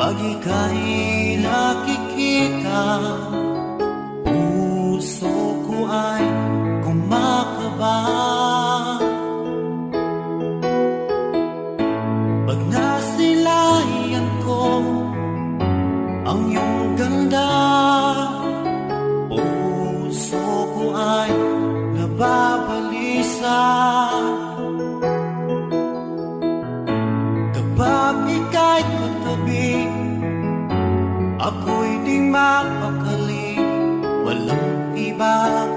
Pag ika'y nakikita, puso ko ay kumakaba. Pag nasilayan ko ang iyong ganda, puso ko ay nababalisa. Kapag ika'y katabi, ako'y di mapakali, walang ibang